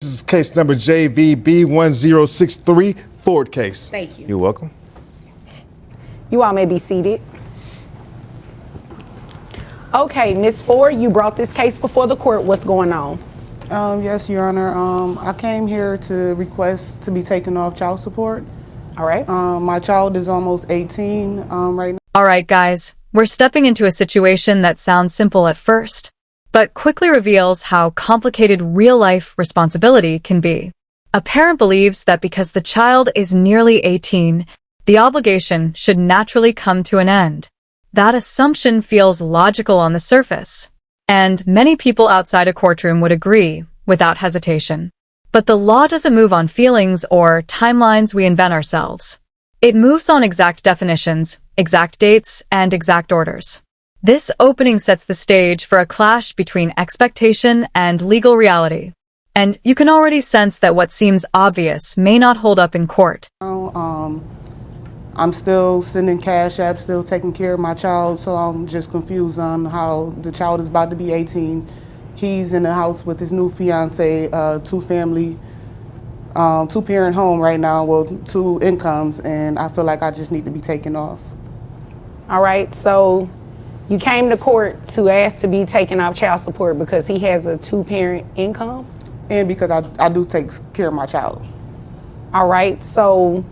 This is case number JVB1063, Ford case. Thank you. You're welcome. You all may be seated. Okay, Ms. Ford, you brought this case before the court. What's going on? Yes, Your Honor. I came here to request to be taken off child support. All right. My child is almost 18 right now. All right, guys, we're stepping into a situation that sounds simple at first, but quickly reveals how complicated real-life responsibility can be. A parent believes that because the child is nearly 18, the obligation should naturally come to an end. That assumption feels logical on the surface, and many people outside a courtroom would agree without hesitation. But the law doesn't move on feelings or timelines we invent ourselves. It moves on exact definitions, exact dates, and exact orders. This opening sets the stage for a clash between expectation and legal reality. And you can already sense that what seems obvious may not hold up in court. I'm still sending cash apps, still taking care of my child, so I'm just confused on how the child is about to be 18. He's in the house with his new fiance, two-parent home right now, well, two incomes, and I feel like I just need to be taken off. All right, so you came to court to ask to be taken off child support because he has a two-parent income? And because I do take care of my child. All right, so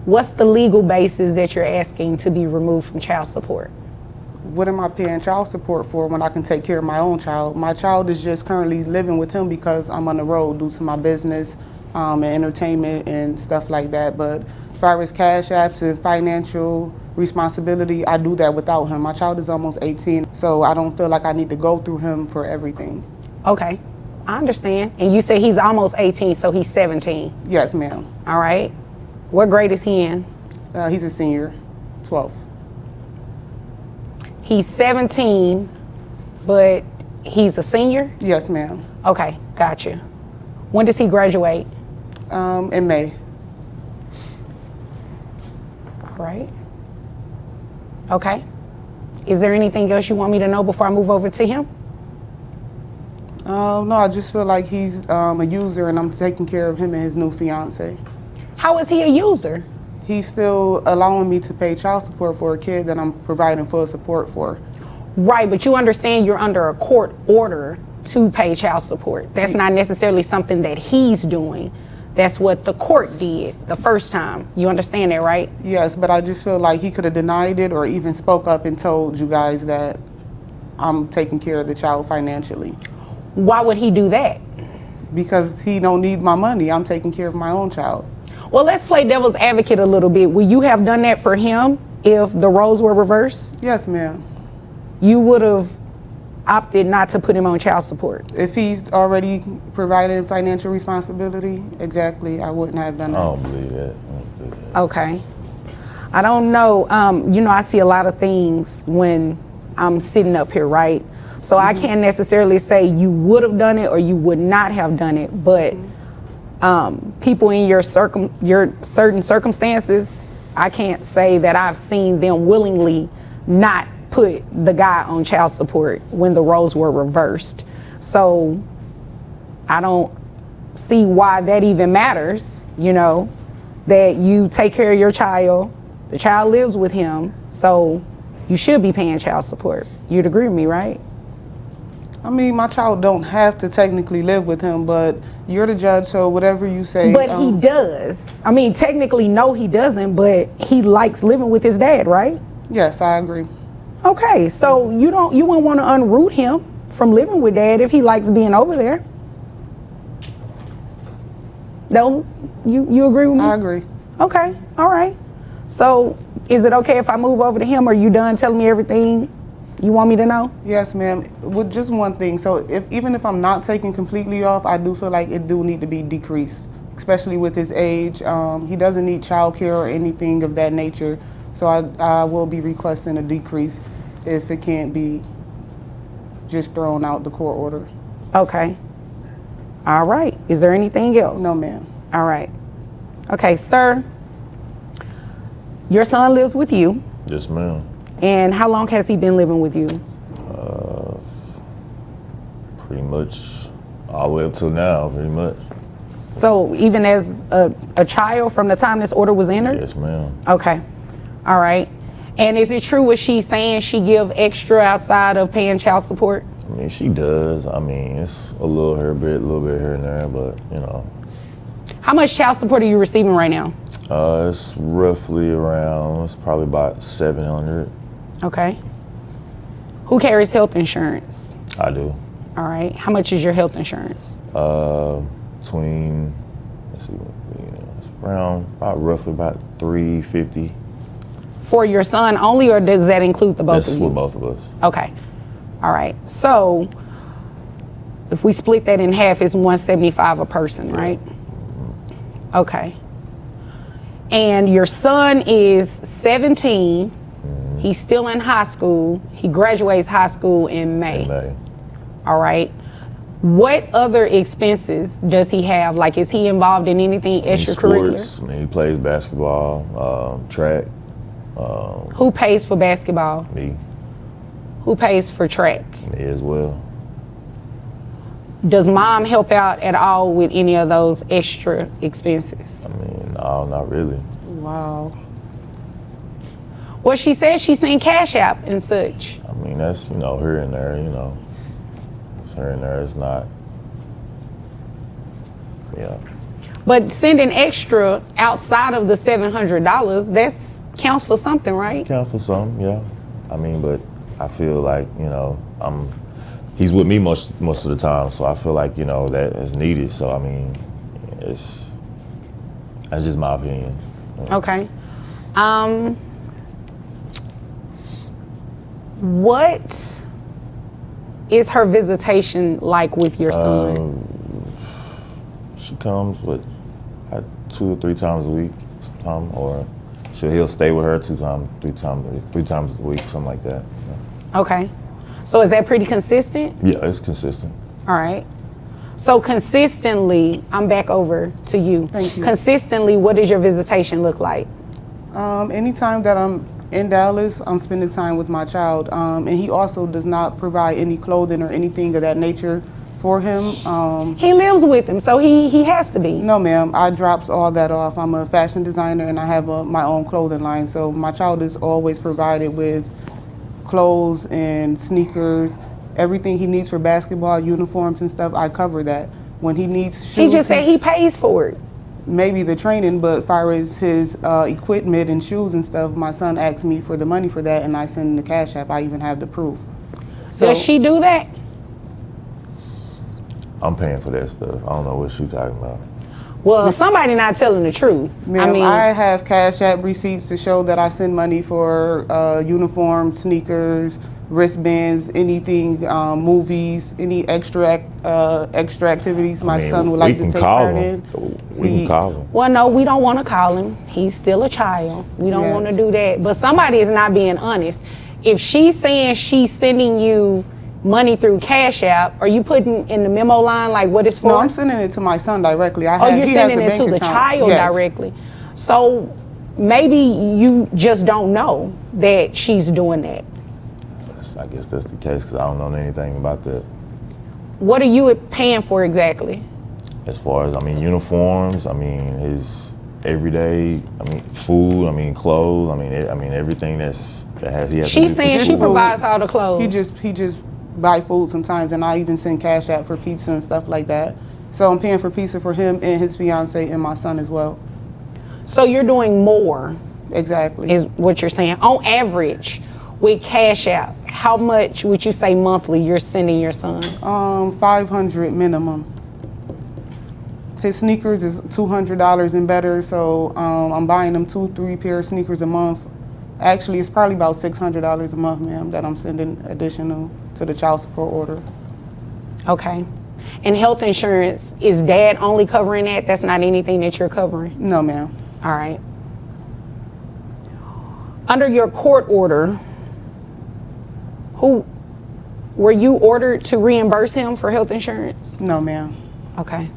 what's the legal basis that you're asking to be removed from child support? What am I paying child support for when I can take care of my own child? My child is just currently living with him because I'm on the road due to my business and entertainment and stuff like that. But as far as cash apps and financial responsibility, I do that without him. My child is almost 18, so I don't feel like I need to go through him for everything. Okay, I understand. And you say he's almost 18, so he's 17? Yes, ma'am. All right. What grade is he in? He's a senior, 12th. He's 17, but he's a senior? Yes, ma'am. Okay, gotcha. When does he graduate? In May. All right. Okay. Is there anything else you want me to know before I move over to him? No, I just feel like he's a user and I'm taking care of him and his new fiance. How is he a user? He's still allowing me to pay child support for a kid that I'm providing full support for. Right, but you understand you're under a court order to pay child support. That's not necessarily something that he's doing. That's what the court did the first time. You understand that, right? Yes, but I just feel like he could have denied it or even spoke up and told you guys that I'm taking care of the child financially. Why would he do that? Because he don't need my money. I'm taking care of my own child. Well, let's play devil's advocate a little bit. Would you have done that for him if the roles were reversed? Yes, ma'am. You would have opted not to put him on child support? If he's already provided financial responsibility, exactly, I wouldn't have done that. I don't believe that. Okay. I don't know. You know, I see a lot of things when I'm sitting up here, right? So I can't necessarily say you would have done it or you would not have done it, but people in your certain circumstances, I can't say that I've seen them willingly not put the guy on child support when the roles were reversed. So I don't see why that even matters, you know, that you take care of your child, the child lives with him, so you should be paying child support. You'd agree with me, right? I mean, my child don't have to technically live with him, but you're the judge, so whatever you say. But he does. I mean, technically, no, he doesn't, but he likes living with his dad, right? Yes, I agree. Okay, so you won't want to unroot him from living with dad if he likes being over there. No, you agree with me? I agree. Okay, all right. So is it okay if I move over to him? Or are you done telling me everything you want me to know? Yes, ma'am. With just one thing, so even if I'm not taking completely off, I do feel like it do need to be decreased, especially with his age. He doesn't need childcare or anything of that nature, so I will be requesting a decrease if it can't be just thrown out the court order. Okay. All right. Is there anything else? No, ma'am. All right. Okay, sir. Your son lives with you. Yes, ma'am. And how long has he been living with you? Pretty much all the way up till now, pretty much. So even as a child from the time this order was entered? Yes, ma'am. Okay. All right. And is it true what she's saying, she give extra outside of paying child support? I mean, she does. I mean, it's a little bit here and there, but, you know. How much child support are you receiving right now? It's roughly around, it's probably about $700. Okay. Who carries health insurance? I do. All right. How much is your health insurance? Between, let's see, it's around roughly about $350. For your son only, or does that include the both That's of you? with both of us. Okay. All right. So if we split that in half, it's $175 a person, right? Okay. And your son is 17. He's still in high school. He graduates high school in May. In May. All right. What other expenses does he have? Like, is he involved in anything extracurricular? Sports, I mean, he plays basketball, track. Who pays for basketball? Me. Who pays for track? Me as well. Does mom help out at all with any of those extra expenses? I mean, no, not really. Wow. Well, she says she's seen Cash App and such. I mean, that's, you know, here and there, you know. It's here and there, it's not, yeah. But sending extra outside of the $700, that's counts for something, right? Count for some, yeah. I mean, but I feel like, you know, he's with me most of the time, so I feel like, you know, that is needed. So I mean, that's just my opinion. Okay. What is her visitation like with your son? She comes with 2 or 3 times a week, sometime, or he'll stay with her 3 times a week, something like that. Yeah. Okay. So is that pretty consistent? Yeah, it's consistent. All right. So consistently, I'm back over to you. Thank you. Consistently, what does your visitation look like? Anytime that I'm in Dallas, I'm spending time with my child. And he also does not provide any clothing or anything of that nature for him. He lives with him, so he has to be. No, ma'am. I drops all that off. I'm a fashion designer and I have my own clothing line. So my child is always provided with clothes and sneakers, everything he needs for basketball, uniforms and stuff. I cover that. When he needs shoes, He just said he pays for it. maybe the training, but as far as his equipment and shoes and stuff, my son asks me for the money for that, and I send him the Cash App. I even have the proof. So, Does she do that? I'm paying for that stuff. I don't know what she's talking about. Well, somebody not telling the truth. ma'am, I mean, I have Cash App receipts to show that I send money for uniforms, sneakers, wristbands, anything, movies, any extra activities my son would like to take part in. We can call him. well, no, we don't want to call him. He's still a child. We don't want to Yes. do that. But somebody is not being honest. If she's saying she's sending you money through Cash App, are you putting in the memo line like what it's for? No, I'm sending it to my son directly. Oh, you're he has sending it bank to the account. child Yes. directly. So maybe you just don't know that she's doing that. I guess that's the case because I don't know anything about that. What are you paying for exactly? As far as, I mean, uniforms, I mean, his everyday, I mean, food, I mean, clothes, I mean, everything he has to do. She's saying for she school. provides all the clothes. He just buy food sometimes, and I even send Cash App for pizza and stuff like that. So I'm paying for pizza for him and his fiance and my son as well. So you're doing more, Exactly. is what you're saying. On average, with Cash App, how much would you say monthly you're sending your son? 500 minimum. His sneakers is $200 and better, so I'm buying him 2-3 pair of sneakers a month. Actually, it's probably about $600 a month, ma'am, that I'm sending additional to the child support order. Okay. And health insurance, is dad only covering that? That's not anything that you're covering? No, ma'am. All right. Under your court order, were you ordered to reimburse him for health insurance? No, ma'am. Okay.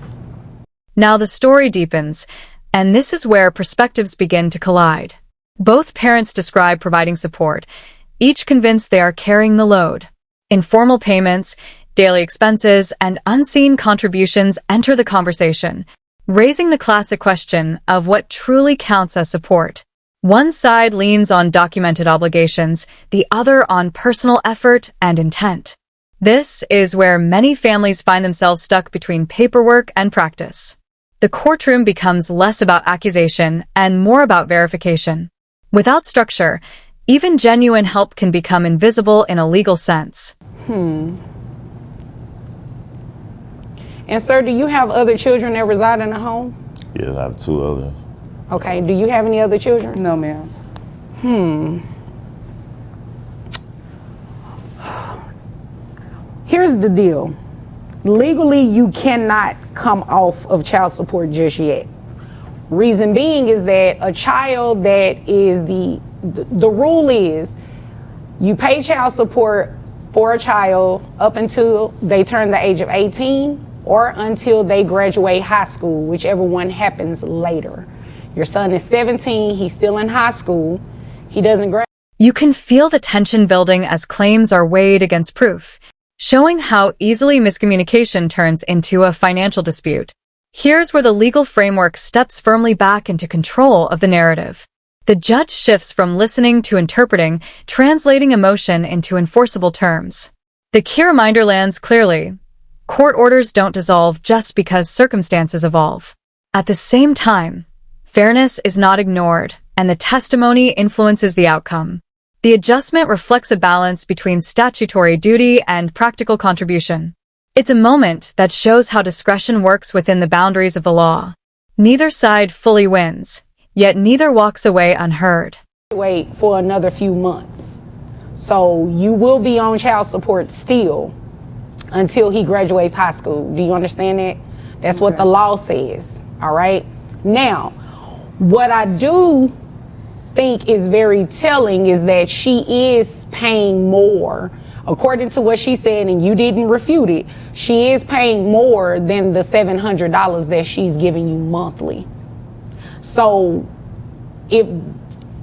Now the story deepens, and this is where perspectives begin to collide. Both parents describe providing support, each convinced they are carrying the load. Informal payments, Daily expenses and unseen contributions enter the conversation, raising the classic question of what truly counts as support. One side leans on documented obligations, the other on personal effort and intent. This is where many families find themselves stuck between paperwork and practice. The courtroom becomes less about accusation and more about verification. Without structure, even genuine help can become invisible in a legal sense. And sir, do you have other children that reside in the home? Yeah, I have 2 others. Okay, do you have any other children? No, ma'am. Here's the deal. Legally, you cannot come off of child support just yet. Reason being is that a child that is the rule is you pay child support for a child up until they turn the age of 18 or until they graduate high school, whichever one happens later. Your son is 17, he's still in high school, he doesn't graduate. You can feel the tension building as claims are weighed against proof, showing how easily miscommunication turns into a financial dispute. Here's where the legal framework steps firmly back into control of the narrative. The judge shifts from listening to interpreting, translating emotion into enforceable terms. The key reminder lands clearly. Court orders don't dissolve just because circumstances evolve. At the same time, fairness is not ignored, and the testimony influences the outcome. The adjustment reflects a balance between statutory duty and practical contribution. It's a moment that shows how discretion works within the boundaries of the law. Neither side fully wins, yet neither walks away unheard. Wait for another few months. So you will be on child support still until he graduates high school. Do you understand that? That's what the law says, all right? Now, what I do think is very telling is that she is paying more. According to what she said, and you didn't refute it, she is paying more than the $700 that she's giving you monthly. So if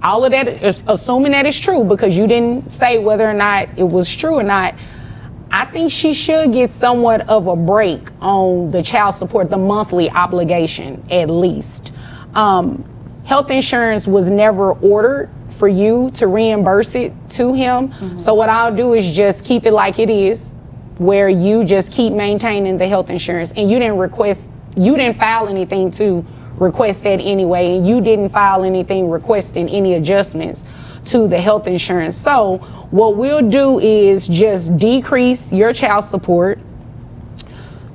all of that is, assuming that is true, because you didn't say whether or not it was true or not, I think she should get somewhat of a break on the child support, the monthly obligation, at least. Health insurance was never ordered for you to reimburse it to him. So what I'll do is just keep it like it is, where you just keep maintaining the health insurance, and you didn't file anything to request that anyway, and you didn't file anything requesting any adjustments to the health insurance. So what we'll do is just decrease your child support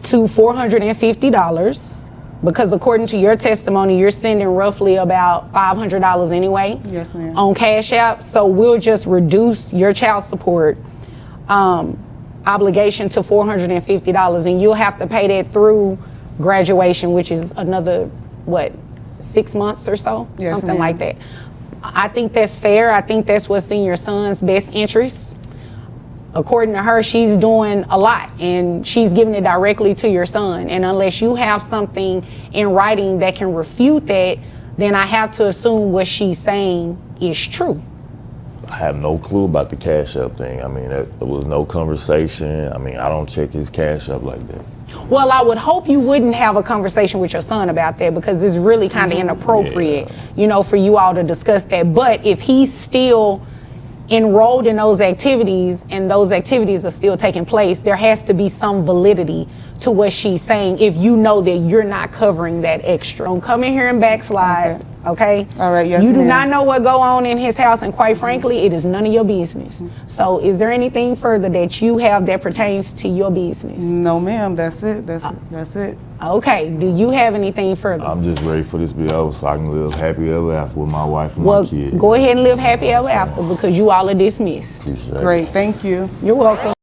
to $450, because according to your testimony, you're sending roughly about $500 anyway. Yes, ma'am. On Cash App. So we'll just reduce your child support obligation to $450, and you'll have to pay that through graduation, which is another, 6 months or so? Yes, something ma'am. like that. I think that's fair. I think that's what's in your son's best interest. According to her, she's doing a lot, and she's giving it directly to your son. And unless you have something in writing that can refute that, then I have to assume what she's saying is true. I have no clue about the Cash App thing. I mean, there was no conversation. I mean, I don't check his Cash App like that. Well, I would hope you wouldn't have a conversation with your son about that, because it's really kind of inappropriate, for you all to discuss that. But if he's still enrolled in those activities and those activities are still taking place, there has to be some validity to what she's saying if you know that you're not covering that extra. Don't come in here and backslide, okay? All right, yes, You do ma'am. not know what go on in his house, and quite frankly, it is none of your business. So is there anything further that you have that pertains to your business? No, ma'am. That's it. That's it. Okay, do you have anything further? I'm just ready for this to be over so I can live happy ever after with my wife and Well, my kids. go ahead and live happy ever after, because you all are dismissed. Appreciate it. Great. Thank you. You're welcome.